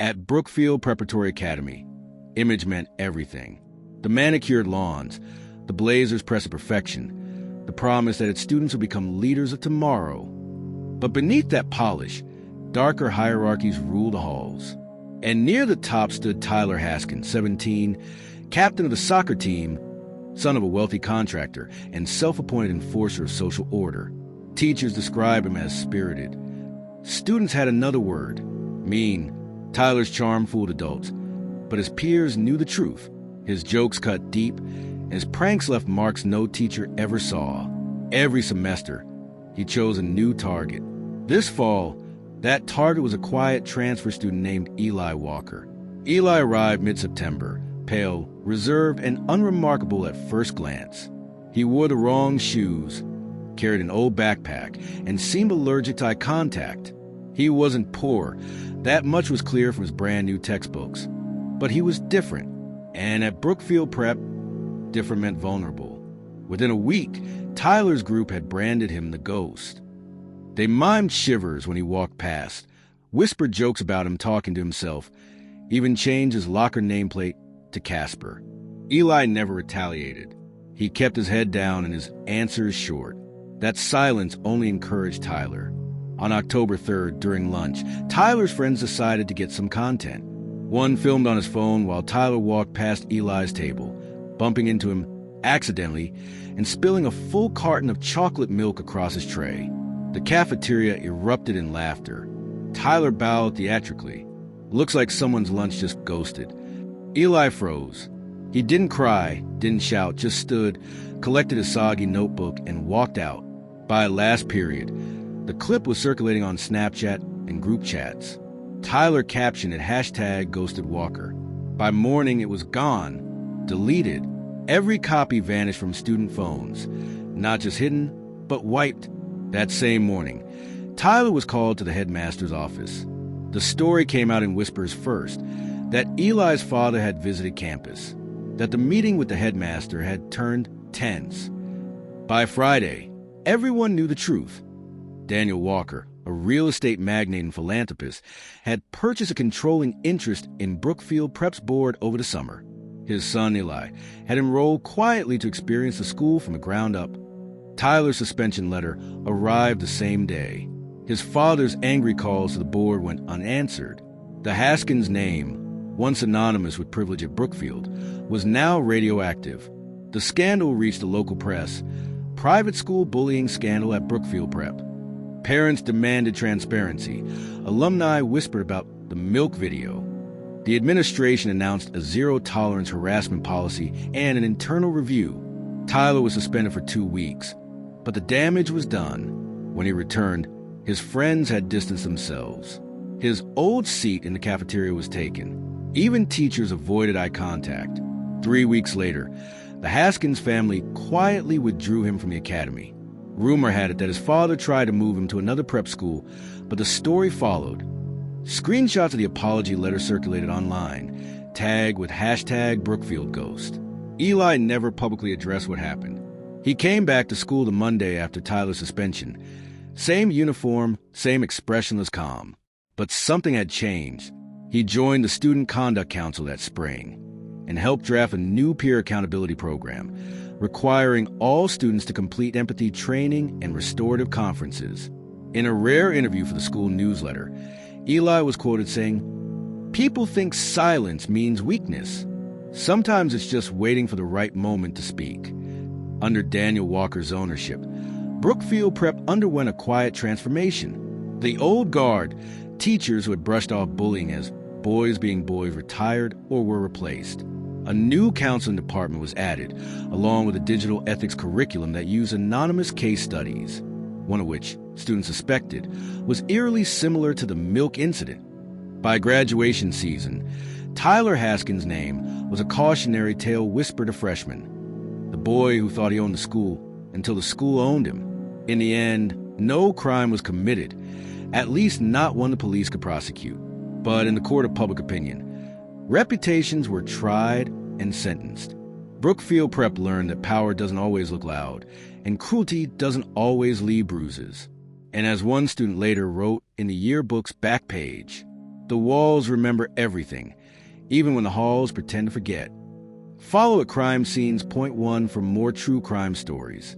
At Brookfield Preparatory Academy, image meant everything. The manicured lawns, the blazers pressed to perfection, the promise that its students would become leaders of tomorrow. But beneath that polish, darker hierarchies ruled the halls. And near the top stood Tyler Haskins, 17, captain of the soccer team, son of a wealthy contractor, and self-appointed enforcer of social order. Teachers described him as spirited. Students had another word, mean. Tyler's charm fooled adults, but his peers knew the truth. His jokes cut deep, and his pranks left marks no teacher ever saw. Every semester, he chose a new target. This fall, that target was a quiet transfer student named Eli Walker. Eli arrived mid-September, pale, reserved, and unremarkable at first glance. He wore the wrong shoes, carried an old backpack, and seemed allergic to eye contact. He wasn't poor. That much was clear from his brand-new textbooks. But he was different. And at Brookfield Prep, different meant vulnerable. Within a week, Tyler's group had branded him the Ghost. They mimed shivers when he walked past, whispered jokes about him talking to himself, even changed his locker nameplate to Casper. Eli never retaliated. He kept his head down and his answers short. That silence only encouraged Tyler. On October 3rd, during lunch, Tyler's friends decided to get some content. One filmed on his phone while Tyler walked past Eli's table, bumping into him accidentally and spilling a full carton of chocolate milk across his tray. The cafeteria erupted in laughter. Tyler bowed theatrically. Looks like someone's lunch just ghosted. Eli froze. He didn't cry, didn't shout, just stood, collected his soggy notebook, and walked out. By last period, the clip was circulating on Snapchat and group chats. Tyler captioned it #GhostedWalker. By morning, it was gone, deleted. Every copy vanished from student phones. Not just hidden, but wiped. That same morning, Tyler was called to the headmaster's office. The story came out in whispers first, that Eli's father had visited campus, that the meeting with the headmaster had turned tense. By Friday, everyone knew the truth. Daniel Walker, a real estate magnate and philanthropist, had purchased a controlling interest in Brookfield Prep's board over the summer. His son, Eli, had enrolled quietly to experience the school from the ground up. Tyler's suspension letter arrived the same day. His father's angry calls to the board went unanswered. The Haskins name, once anonymous with privilege at Brookfield, was now radioactive. The scandal reached the local press. Private school bullying scandal at Brookfield Prep. Parents demanded transparency. Alumni whispered about the milk video. The administration announced a zero-tolerance harassment policy and an internal review. Tyler was suspended for 2 weeks, but the damage was done. When he returned, his friends had distanced themselves. His old seat in the cafeteria was taken. Even teachers avoided eye contact. 3 weeks later, the Haskins family quietly withdrew him from the academy. Rumor had it that his father tried to move him to another prep school, but the story followed. Screenshots of the apology letter circulated online, tagged with #BrookfieldGhost. Eli never publicly addressed what happened. He came back to school the Monday after Tyler's suspension. Same uniform, same expressionless calm. But something had changed. He joined the Student Conduct Council that spring and helped draft a new peer accountability program, requiring all students to complete empathy training and restorative conferences. In a rare interview for the school newsletter, Eli was quoted saying, "People think silence means weakness. Sometimes it's just waiting for the right moment to speak." Under Daniel Walker's ownership, Brookfield Prep underwent a quiet transformation. The old guard, teachers who had brushed off bullying as boys being boys, retired or were replaced. A new counseling department was added, along with a digital ethics curriculum that used anonymous case studies, one of which, students suspected, was eerily similar to the milk incident. By graduation season, Tyler Haskins' name was a cautionary tale whispered to freshmen. The boy who thought he owned the school until the school owned him. In the end, no crime was committed, at least not one the police could prosecute. But in the court of public opinion, reputations were tried and sentenced. Brookfield Prep learned that power doesn't always look loud, and cruelty doesn't always leave bruises. And as one student later wrote in the yearbook's back page, The walls remember everything, even when the halls pretend to forget. Follow at Crime Scenes Point 1 for more true crime stories.